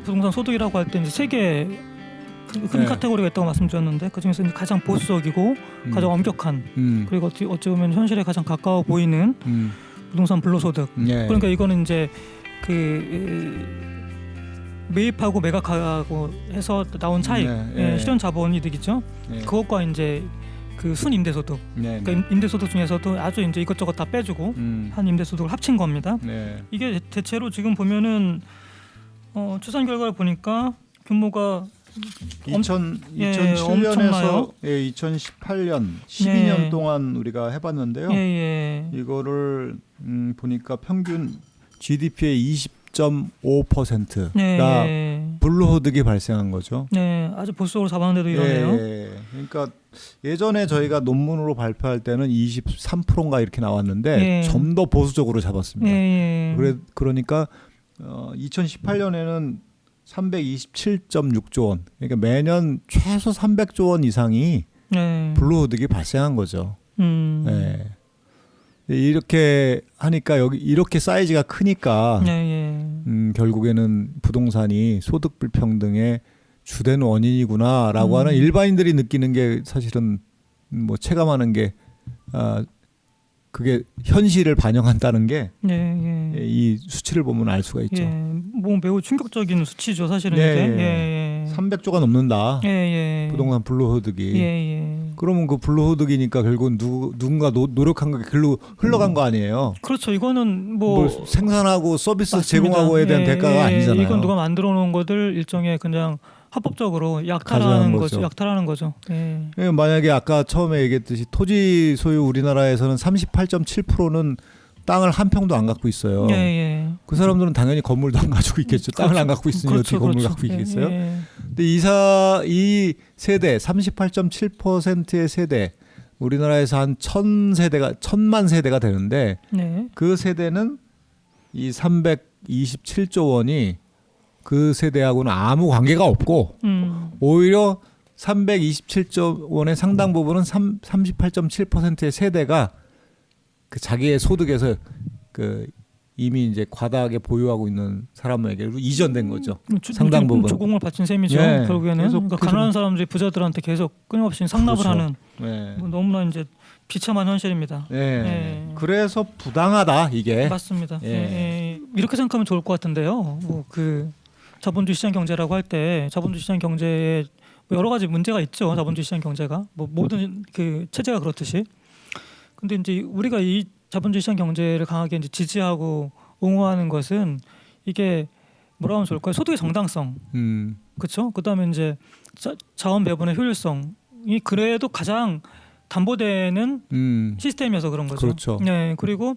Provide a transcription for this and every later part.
부동산 소득이라고 할 때 이제 세 개 큰 카테고리가 있다고 말씀드렸는데 그 중에서 이제 가장 보수적이고 가장 엄격한 그리고 어찌 보면 현실에 가장 가까워 보이는 부동산 불로소득. 그러니까 이거는 이제 매입하고 매각하고 해서 나온 차익, 실현 자본 이득이죠. 그것과 이제 그 순임대소득, 그러니까 임대소득 중에서도 아주 이제 이것저것 다 빼주고 한 임대소득을 합친 겁니다. 이게 대체로 지금 보면은 추산 결과를 보니까 규모가 2007년에서 2018년 12년 동안 우리가 해봤는데요. 이거를 보니까 평균 GDP의 20.5%가 불로소득이 발생한 거죠. 네, 아주 보수적으로 잡았는데도 이러네요. 그러니까 예전에 저희가 논문으로 발표할 때는 23%인가 이렇게 나왔는데 좀 더 보수적으로 잡았습니다. 그러니까 2018년에는 327.6조 원. 그러니까 매년 최소 300조 원 이상이 불로소득이 발생한 거죠. 이렇게 하니까 여기 이렇게 사이즈가 크니까 결국에는 부동산이 소득 불평등의 주된 원인이구나라고 하는 일반인들이 느끼는 게 사실은 뭐 체감하는 게 그게 현실을 반영한다는 게 이 수치를 보면 알 수가 있죠. 뭐 매우 충격적인 수치죠, 사실은 이게. 300조가 넘는다. 부동산 불로소득이. 그러면 그 불로소득이니까 결국은 누군가 노력한 게 글로 흘러간 거 아니에요. 그렇죠. 이거는 뭐 생산하고 서비스 맞습니다. 제공하고에 대한 대가가 아니잖아요. 이건 누가 만들어 놓은 것들 일종의 그냥 합법적으로 약탈하는 거죠. 만약에 아까 처음에 얘기했듯이 토지 소유 우리나라에서는 38.7%는 땅을 한 평도 안 갖고 있어요. 그 사람들은 당연히 건물도 안 가지고 있겠죠. 땅을 안 갖고 있으니 어떻게 건물 갖고 있겠어요? 근데 이 세대 38.7%의 세대 우리나라에서 한 1000만 세대가 되는데 그 세대는 이 327조 원이 그 세대하고는 아무 관계가 없고 오히려 327조 원의 상당 부분은 38.7%의 세대가 그 자기의 소득에서 그 이미 이제 과다하게 보유하고 있는 사람에게로 이전된 거죠. 상당 부분 조공을 바친 셈이죠. 결국에는 그러니까 가난한 사람들이 부자들한테 계속 끊임없이 상납을 하는 뭐 너무나 이제 비참한 현실입니다. 그래서 부당하다 이게. 맞습니다. 이렇게 생각하면 좋을 것 같은데요. 뭐 그 자본주의 시장 경제라고 할 때 자본주의 시장 경제에 뭐 여러 가지 문제가 있죠. 자본주의 시장 경제가 뭐 모든 그 체제가 그렇듯이. 근데 이제 우리가 이 자본주의 시장 경제를 강하게 이제 지지하고 옹호하는 것은 이게 뭐라고 하면 좋을까요? 소득의 정당성, 그렇죠? 그다음에 이제 자원 배분의 효율성이 그래도 가장 담보되는 시스템이어서 그런 거죠. 그렇죠. 그리고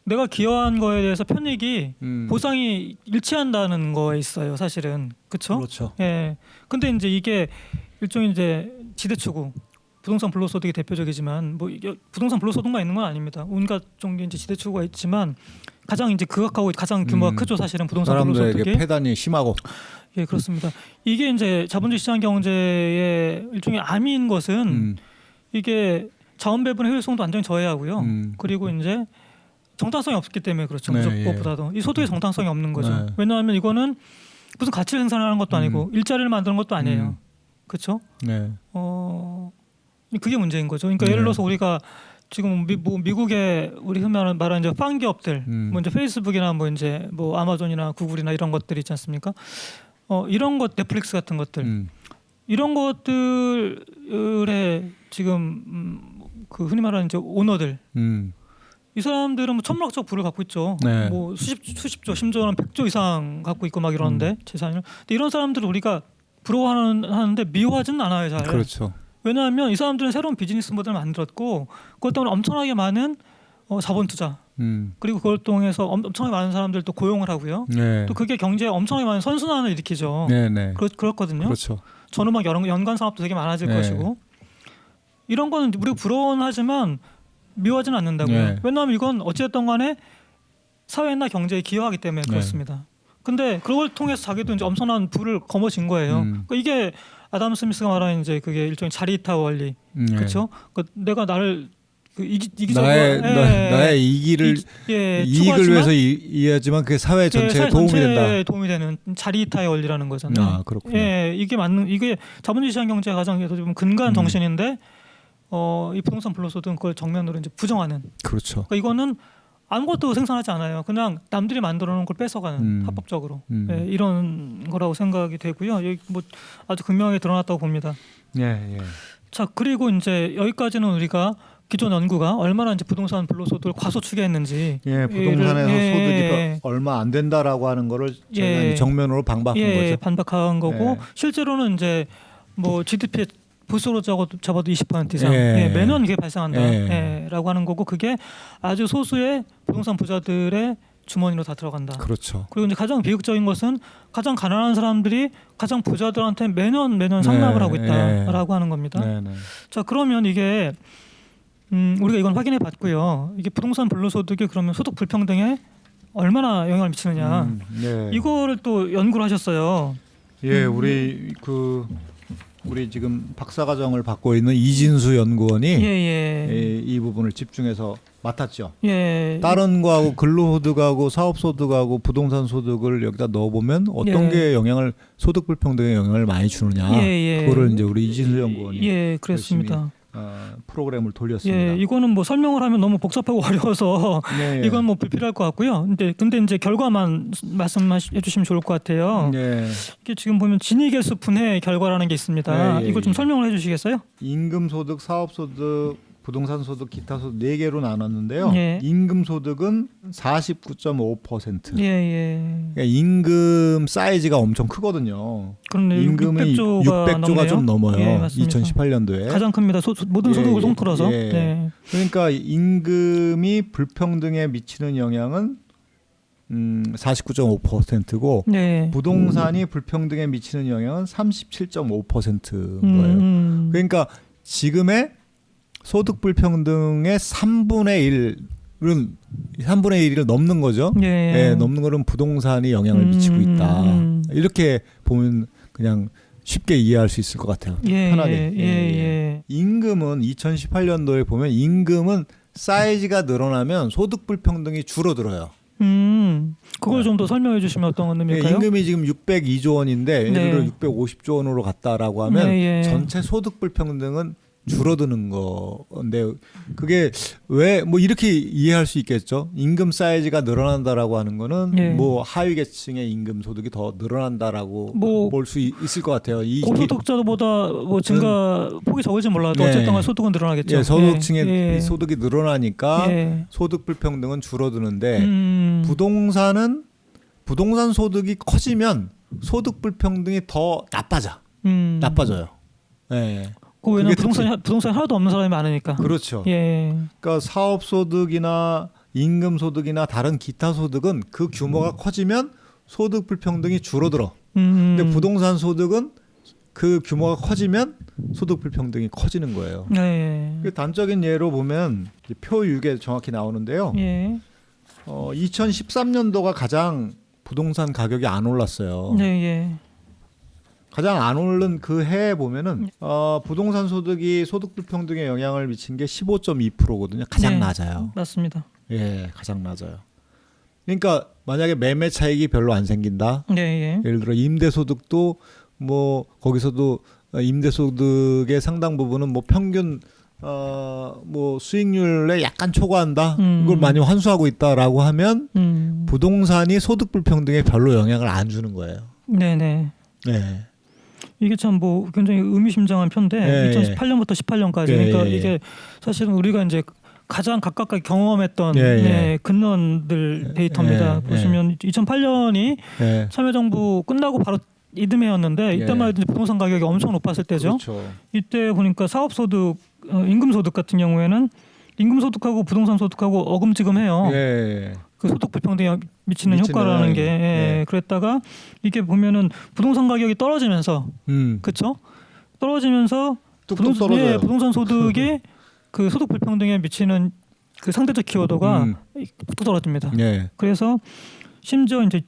내가 기여한 거에 대해서 편익이 보상이 일치한다는 거에 있어요, 사실은. 그렇죠? 근데 이제 이게 일종의 이제 지대추구. 부동산 불로소득이 대표적이지만 뭐 이게 부동산 불로소득만 있는 건 아닙니다. 온갖 종류의 이제 지대추구가 있지만 가장 이제 극악하고 가장 규모가 크죠, 사실은 부동산 불로소득이. 사람들에게 폐단이 심하고. 그렇습니다. 이게 이제 자본주의 시장 경제의 일종의 암인 것은 이게 자원 배분의 효율성도 완전히 저해하고요. 그리고 이제 정당성이 없기 때문에 그렇죠. 무엇보다도 이 소득의 정당성이 없는 거죠. 왜냐하면 이거는 무슨 가치를 생산하는 것도 아니고 일자리를 만드는 것도 아니에요. 그렇죠? 그게 문제인 거죠. 그러니까 예를 들어서 우리가 지금 미국의 우리 흔히 말하는 이제 팡 기업들, 뭐 이제 페이스북이나 뭐 이제 뭐 아마존이나 구글이나 이런 것들 있지 않습니까? 이런 것 넷플릭스 같은 것들, 이런 것들에 지금 그 흔히 말하는 이제 오너들, 이 사람들은 뭐 천문학적 부를 갖고 있죠. 뭐 수십조, 심지어는 100조 이상 갖고 있고 막 이러는데 재산을. 근데 이런 사람들을 우리가 부러워하는데 미워하지는 않아요, 잘. 그렇죠. 왜냐하면 이 사람들은 새로운 비즈니스 모델을 만들었고 그것 때문에 엄청나게 많은 자본 투자 그리고 그걸 통해서 엄청나게 많은 사람들 또 고용을 하고요. 또 그게 경제에 엄청나게 많은 선순환을 일으키죠. 그렇거든요. 그렇죠. 전후막 연관 산업도 되게 많아질 것이고 이런 거는 우리가 부러워는 하지만 미워하지는 않는다고요. 왜냐하면 이건 어찌됐든 간에 사회나 경제에 기여하기 때문에 그렇습니다. 근데 그걸 통해서 자기도 이제 엄청난 부를 거머쥔 거예요. 그러니까 이게 아담 스미스가 말하는 이제 그게 일종의 자리타 원리, 그렇죠? 그러니까 내가 나를 나의 이익을 위해서 이해하지만 그게 사회 전체에 도움이 된다. 도움이 되는 자리이타의 원리라는 거잖아요. 아, 그렇군요. 이게 자본주의 시장 경제의 가장 근간 정신인데 이 부동산 불로소득은 그걸 정면으로 이제 부정하는. 그렇죠. 그러니까 이거는 아무것도 생산하지 않아요. 그냥 남들이 만들어 놓은 걸 뺏어가는 합법적으로 이런 거라고 생각이 되고요. 여기 뭐 아주 극명하게 드러났다고 봅니다. 예. 자, 그리고 이제 여기까지는 우리가 기존 연구가 얼마나 이제 부동산 불로소득을 과소추계했는지, 부동산에서 소득이 얼마 안 된다라고 하는 거를 저희가 정면으로 반박한 거죠. 반박한 거고 실제로는 이제 뭐 GDP의 보수로 적어도 20% 이상 매년 이게 발생한다라고 하는 거고 그게 아주 소수의 부동산 부자들의 주머니로 다 들어간다. 그렇죠. 그리고 이제 가장 비극적인 것은 가장 가난한 사람들이 가장 부자들한테 매년 상납을 하고 있다라고 하는 겁니다. 자, 그러면 이게 우리가 이건 확인해 봤고요. 이게 부동산 불로소득이 그러면 소득 불평등에 얼마나 영향을 미치느냐. 이거를 또 연구를 하셨어요. 우리 지금 박사과정을 받고 있는 이진수 연구원이 이 부분을 집중해서 맡았죠. 다른 거하고 근로소득하고 사업소득하고 부동산 소득을 여기다 넣어보면 어떤 게 소득 불평등에 영향을 많이 주느냐. 그거를 이제 우리 이진수 연구원이 그렇습니다. 프로그램을 돌렸습니다. 이거는 뭐 설명을 하면 너무 복잡하고 어려워서 이건 뭐 불필요할 것 같고요. 근데 이제 결과만 말씀해 주시면 좋을 것 같아요. 이게 지금 보면 진위계수 분해 결과라는 게 있습니다. 이걸 좀 설명을 해주시겠어요? 임금소득, 사업소득, 부동산소득, 기타소득 4개로 나눴는데요. 임금소득은 49.5%. 그러니까 임금 사이즈가 엄청 크거든요. 그런데 임금이 600조가 좀 넘어요. 2018년도에. 가장 큽니다. 모든 소득을 통틀어서. 그러니까 임금이 불평등에 미치는 영향은 49.5%고 부동산이 불평등에 미치는 영향은 37.5%인 거예요. 그러니까 지금의 소득 불평등의 3분의 1을 넘는 거죠. 넘는 거는 부동산이 영향을 미치고 있다. 이렇게 보면 그냥 쉽게 이해할 수 있을 것 같아요. 편하게. 임금은 2018년도에 보면 임금은 사이즈가 늘어나면 소득 불평등이 줄어들어요. 그걸 좀 더 설명해 주시면 어떤 의미일까요? 임금이 지금 602조 원인데 예를 들어 650조 원으로 갔다라고 하면 전체 소득 불평등은 줄어드는 건데 그게 왜 뭐 이렇게 이해할 수 있겠죠. 임금 사이즈가 늘어난다라고 하는 거는 뭐 하위 계층의 임금 소득이 더 늘어난다라고 볼 수 있을 것 같아요. 고소득자보다 뭐 증가 폭이 적을지 몰라도 어쨌든 소득은 늘어나겠죠. 소득층의 소득이 늘어나니까 소득 불평등은 줄어드는데 부동산 소득이 커지면 소득 불평등이 더 나빠져요. 왜냐면 부동산이 하나도 없는 사람이 많으니까. 그렇죠. 그러니까 사업소득이나 임금소득이나 다른 기타 소득은 그 규모가 커지면 소득 불평등이 줄어들어. 근데 부동산 소득은 그 규모가 커지면 소득 불평등이 커지는 거예요. 단적인 예로 보면 표 6에 정확히 나오는데요. 2013년도가 가장 부동산 가격이 안 올랐어요. 가장 안 오른 그 해에 보면은 부동산 소득이 소득 불평등에 영향을 미친 게 15.2%거든요. 가장 낮아요. 맞습니다. 가장 낮아요. 그러니까 만약에 매매 차익이 별로 안 생긴다. 예를 들어 임대소득도 뭐 거기서도 임대소득의 상당 부분은 뭐 평균 뭐 수익률에 약간 초과한다. 이걸 많이 환수하고 있다라고 하면 부동산이 소득 불평등에 별로 영향을 안 주는 거예요. 이게 참 뭐 굉장히 의미심장한 편인데 2018년부터 18년까지 그러니까 이게 사실은 우리가 이제 가장 가깝게 경험했던 근원들 데이터입니다. 보시면 2008년이 참여정부 끝나고 바로 이듬해였는데 이때만 해도 부동산 가격이 엄청 높았을 때죠. 이때 보니까 사업소득, 임금소득 같은 경우에는 임금소득하고 부동산 소득하고 어금지금해요. 그 소득 불평등에 미치는 효과라는 게 그랬다가 이게 보면은 부동산 가격이 떨어지면서 그렇죠? 떨어지면서 부동산 소득이 그 소득 불평등에 미치는 그 상대적 기여도가 또 떨어집니다. 그래서 심지어 이제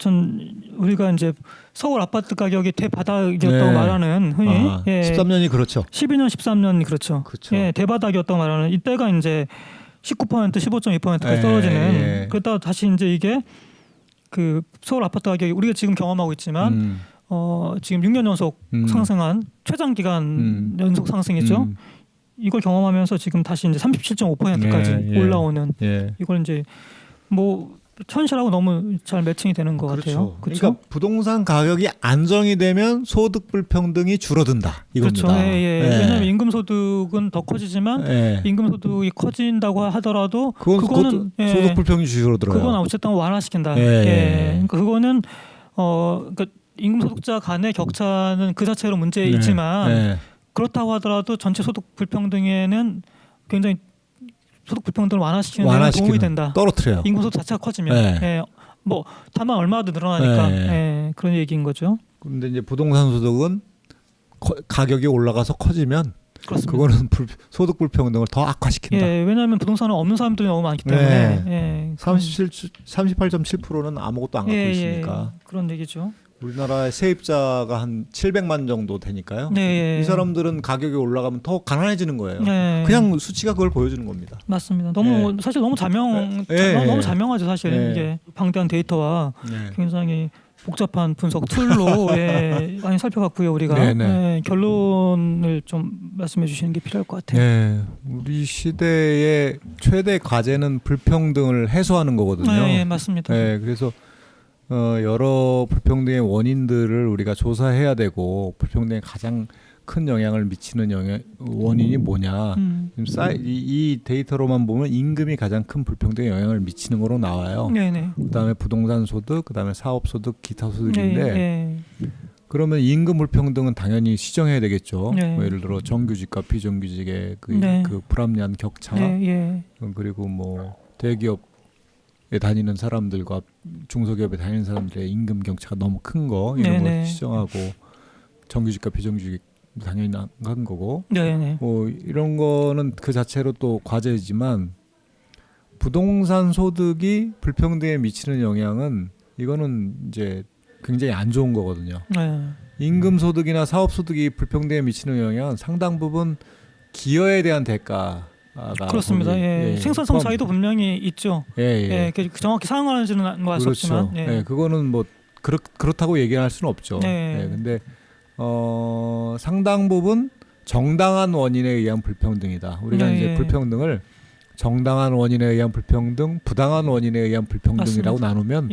우리가 이제 서울 아파트 가격이 대바닥이었다고 네. 말하는 흔히 13년이 그렇죠. 12년, 13년 그렇죠. 그렇죠. 예, 대바닥이었다고 말하는 이때가 이제 19%, 15.2%까지 떨어지는. 그러다가 다시 이제 이게 그 서울 아파트 가격이 우리가 지금 경험하고 있지만 지금 6년 연속 상승한 최장 기간 연속 상승이죠. 이걸 경험하면서 지금 다시 이제 37.5%까지 올라오는 이걸 이제 뭐 현실하고 너무 잘 매칭이 되는 것 같아요. 그렇죠? 그러니까 부동산 가격이 안정이 되면 소득 불평등이 줄어든다 이겁니다. 그렇죠. 왜냐하면 임금 소득은 더 커지지만 임금 소득이 커진다고 하더라도 그거는 소득 불평등이 줄어들어요. 그건 어쨌든 완화시킨다. 그러니까 그거는 그러니까 임금 소득자 간의 격차는 그 자체로 문제이지만 그렇다고 하더라도 전체 소득 불평등에는 굉장히 소득 불평등을 완화시키는 데 도움이 된다. 떨어뜨려요. 임금 소득 자체가 커지면 뭐 다만 얼마도 늘어나니까 그런 얘기인 거죠. 그런데 이제 부동산 소득은 가격이 올라가서 커지면 그렇습니다. 그거는 소득 불평등을 더 악화시킨다. 왜냐하면 부동산은 없는 사람들이 너무 많기 때문에 38.7%는 아무것도 안 갖고 있으니까 그런 얘기죠. 우리나라의 세입자가 한 700만 정도 되니까요. 이 사람들은 가격이 올라가면 더 가난해지는 거예요. 그냥 수치가 그걸 보여주는 겁니다. 맞습니다. 너무 사실 너무 너무 자명하죠. 사실 이게 방대한 데이터와 굉장히 복잡한 분석 툴로 많이 살펴봤고요. 우리가 결론을 좀 말씀해 주시는 게 필요할 것 같아요. 우리 시대의 최대 과제는 불평등을 해소하는 거거든요. 맞습니다. 그래서 여러 불평등의 원인들을 우리가 조사해야 되고 불평등에 가장 큰 영향을 미치는 원인이 뭐냐. 이 데이터로만 보면 임금이 가장 큰 불평등에 영향을 미치는 거로 나와요. 그다음에 부동산 소득, 그다음에 사업 소득, 기타 소득인데 그러면 임금 불평등은 당연히 시정해야 되겠죠. 뭐 예를 들어 정규직과 비정규직의 그 불합리한 격차, 그리고 뭐 대기업 에 다니는 사람들과 중소기업에 다니는 사람들의 임금 격차가 너무 큰 거 이런 거 시정하고 정규직과 비정규직 당연히 한 거고 뭐 이런 거는 그 자체로 또 과제지만 부동산 소득이 불평등에 미치는 영향은 이거는 이제 굉장히 안 좋은 거거든요. 임금 소득이나 사업 소득이 불평등에 미치는 영향은 상당 부분 기여에 대한 대가 그렇습니다. 생산성 차이도 분명히 있죠. 정확히 상황하는지는 뭐 알 수 없지만, 그거는 뭐 그렇다고 얘기할 수는 없죠. 근데 상당 부분 정당한 원인에 의한 불평등이다. 우리가 이제 불평등을 정당한 원인에 의한 불평등, 부당한 원인에 의한 불평등이라고 나누면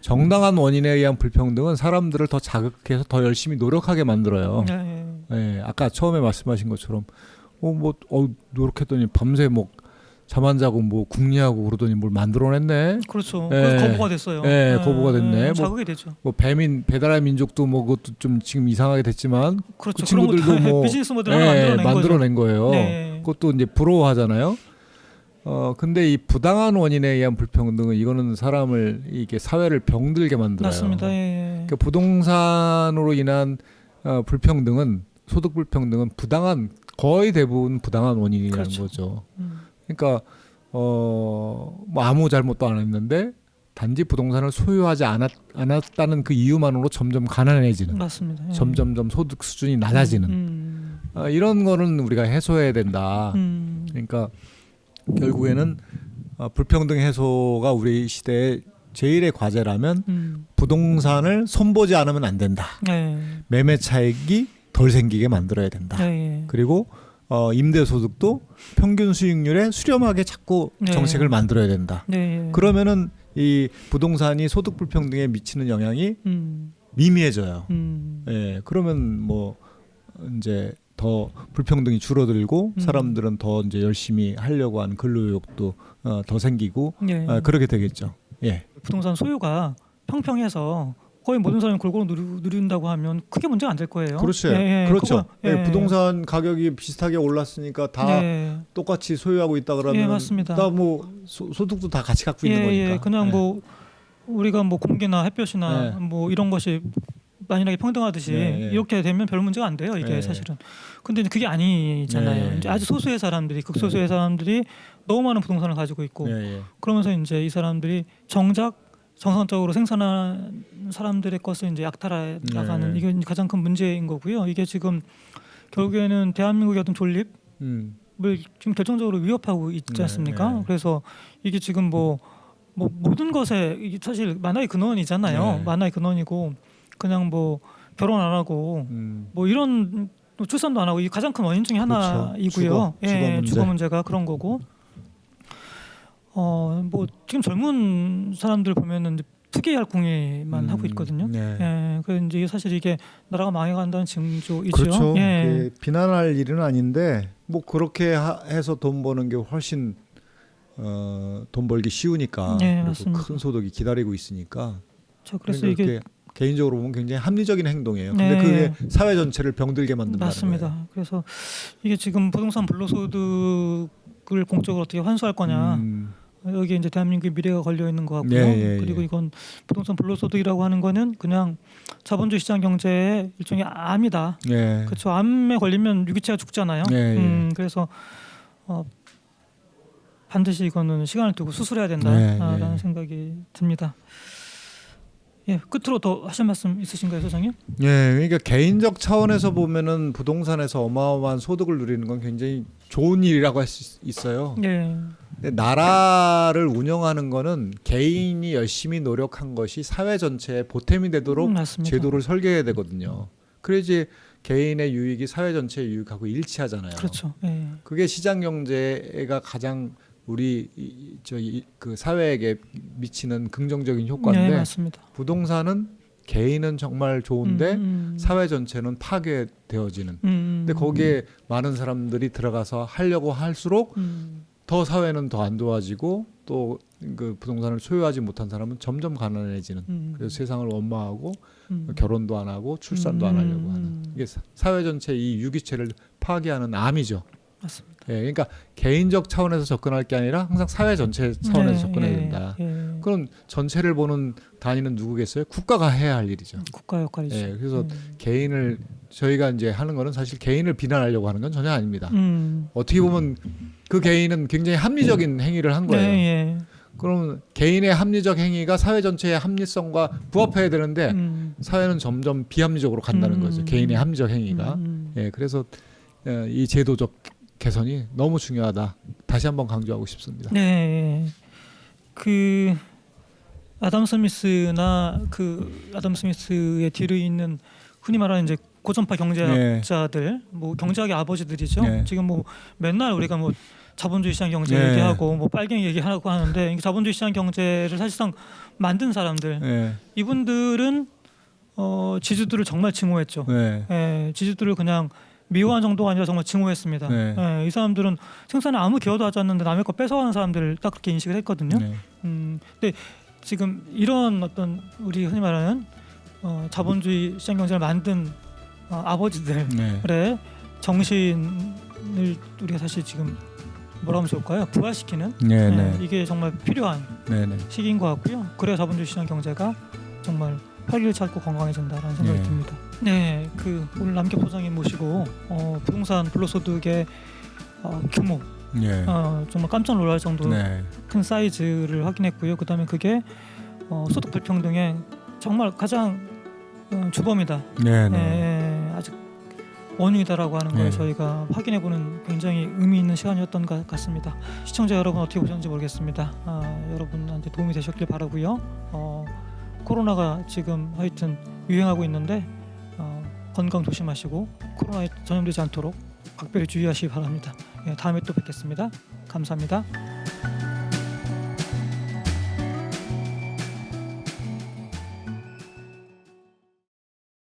정당한 원인에 의한 불평등은 사람들을 더 자극해서 더 열심히 노력하게 만들어요. 아까 처음에 말씀하신 것처럼. 노력했더니 밤새 뭐 잠 안 자고 뭐 궁리하고 그러더니 뭘 만들어냈네. 그렇죠. 그래서 거부가 됐어요. 거부가 됐네. 자극이 되죠. 뭐 배달의 민족도 뭐 그것도 좀 지금 이상하게 됐지만 그렇죠. 그 친구들도 뭐 비즈니스 모델을 만들어낸 거예요. 그것도 이제 부러워하잖아요. 근데 이 부당한 원인에 의한 불평등은 이거는 사람을 이게 사회를 병들게 만들어요. 맞습니다. 그러니까 부동산으로 인한 불평등은 소득 불평등은 거의 대부분 부당한 원인이라는 거죠. 그러니까 뭐 아무 잘못도 안 했는데 단지 부동산을 소유하지 않았다는 그 이유만으로 점점 가난해지는. 맞습니다. 점점점 소득 수준이 낮아지는. 이런 거는 우리가 해소해야 된다. 그러니까 결국에는 불평등 해소가 우리 시대의 제일의 과제라면 부동산을 손보지 않으면 안 된다. 매매 차익이 덜 생기게 만들어야 된다. 그리고 임대소득도 평균 수익률에 수렴하게 자꾸 정책을 만들어야 된다. 그러면은 이 부동산이 소득 불평등에 미치는 영향이 미미해져요. 그러면 뭐 이제 더 불평등이 줄어들고 사람들은 더 이제 열심히 하려고 하는 근로욕도 더 생기고 그렇게 되겠죠. 부동산 소유가 평평해서 거의 모든 사람이 골고루 누린다고 하면 크게 문제가 안 될 거예요. 그렇죠. 그렇죠. 부동산 가격이 비슷하게 올랐으니까 다 똑같이 소유하고 있다 그러면 맞습니다. 다 뭐 소득도 다 같이 갖고 있는 거니까. 그냥 뭐 우리가 뭐 공기나 햇볕이나 뭐 이런 것이 만일하게 평등하듯이 이렇게 되면 별 문제가 안 돼요. 이게 사실은. 근데 그게 아니잖아요. 이제 아주 소수의 사람들이 극소수의 사람들이 너무 많은 부동산을 가지고 있고 그러면서 이제 이 사람들이 정작 정상적으로 생산한 사람들의 것을 이제 약탈해 나가는 네. 이게 가장 큰 문제인 거고요. 이게 지금 결국에는 대한민국의 어떤 존립을 지금 결정적으로 위협하고 있지 않습니까? 네. 그래서 이게 지금 뭐 모든 것에 이게 사실 만화의 근원이잖아요. 네. 만화의 근원이고 그냥 뭐 결혼 안 하고 뭐 이런 출산도 안 하고 이 가장 큰 원인 중에 하나이고요. 그렇죠. 주거 문제가 그런 거고. 뭐 지금 젊은 사람들 보면은 투기할궁예만 하고 있거든요. 네. 그래서 이제 사실 이게 나라가 망해간다는 징조이죠. 그렇죠. 비난할 일은 아닌데 뭐 그렇게 해서 돈 버는 게 훨씬 돈 벌기 쉬우니까. 네, 그리고 맞습니다. 큰 소득이 기다리고 있으니까. 그래서 그러니까 이게 개인적으로 보면 굉장히 합리적인 행동이에요. 근데 네. 그게 사회 전체를 병들게 만든다는 맞습니다. 거예요. 그래서 이게 지금 부동산 불로소득을 공적으로 어떻게 환수할 거냐. 여기 이제 대한민국의 미래가 걸려 있는 것 같고요. 그리고 이건 부동산 불로소득이라고 하는 거는 그냥 자본주의 시장 경제의 일종의 암이다. 그렇죠. 암에 걸리면 유기체가 죽잖아요. 그래서 반드시 이거는 시간을 두고 수술해야 된다라는 생각이 듭니다. 끝으로 더 하실 말씀 있으신가요, 소장님? 그러니까 개인적 차원에서 보면은 부동산에서 어마어마한 소득을 누리는 건 굉장히 좋은 일이라고 할 수 있어요. 근데 나라를 운영하는 거는 개인이 열심히 노력한 것이 사회 전체에 보탬이 되도록 맞습니다. 제도를 설계해야 되거든요. 그래야지 개인의 유익이 사회 전체의 유익하고 일치하잖아요. 그렇죠. 그게 시장 경제가 가장 우리 그 사회에게 미치는 긍정적인 효과인데 맞습니다. 부동산은 개인은 정말 좋은데 사회 전체는 파괴되어지는. 근데 거기에 많은 사람들이 들어가서 하려고 할수록 더 사회는 더 안 좋아지고 또 그 부동산을 소유하지 못한 사람은 점점 가난해지는. 그래서 세상을 원망하고 결혼도 안 하고 출산도 안 하려고 하는. 이게 사회 전체 이 유기체를 파괴하는 암이죠. 맞습니다. 그러니까 개인적 차원에서 접근할 게 아니라 항상 사회 전체 차원에서 접근해야 된다. 그럼 전체를 보는 단위는 누구겠어요? 국가가 해야 할 일이죠. 국가 역할이죠. 그래서 개인을 저희가 이제 하는 거는 사실 개인을 비난하려고 하는 건 전혀 아닙니다. 어떻게 보면 그 개인은 굉장히 합리적인 행위를 한 거예요. 그럼 개인의 합리적 행위가 사회 전체의 합리성과 부합해야 되는데 사회는 점점 비합리적으로 간다는 거죠. 개인의 합리적 행위가. 그래서 이 제도적 개선이 너무 중요하다. 다시 한번 강조하고 싶습니다. 그 아담 스미스나 그 아담 스미스의 뒤를 잇는 흔히 말하는 이제 고전파 경제학자들, 뭐 경제학의 아버지들이죠. 지금 뭐 맨날 우리가 뭐 자본주의 시장 경제 얘기하고 뭐 빨갱이 얘기하고 하는데 자본주의 시장 경제를 사실상 만든 사람들, 이분들은 지주들을 정말 증오했죠. 지주들을 그냥 미워한 정도가 아니라 정말 증오했습니다. 이 사람들은 생산에 아무 기여도 하지 않는데 남의 거 뺏어가는 사람들을 딱 그렇게 인식을 했거든요. 근데 지금 이런 어떤 우리 흔히 말하는 자본주의 시장 경제를 만든 아버지들의 정신을 우리가 사실 지금 뭐라 하면 좋을까요? 부활시키는 이게 정말 필요한 시기인 것 같고요. 그래야 자본주의 시장 경제가 정말 활기를 찾고 건강해진다라는 생각이 듭니다. 그 오늘 남규 소장님 모시고 부동산 불로소득의 규모 정말 깜짝 놀랄 정도로 큰 사이즈를 확인했고요. 그다음에 그게 소득 불평등의 정말 가장 주범이다. 아직 원흉이다라고 하는 걸 저희가 확인해보는 굉장히 의미 있는 시간이었던 것 같습니다. 시청자 여러분 어떻게 보셨는지 모르겠습니다. 여러분한테 도움이 되셨길 바라고요. 코로나가 지금 하여튼 유행하고 있는데 건강 조심하시고 코로나에 전염되지 않도록 각별히 주의하시기 바랍니다. 다음에 또 뵙겠습니다. 감사합니다.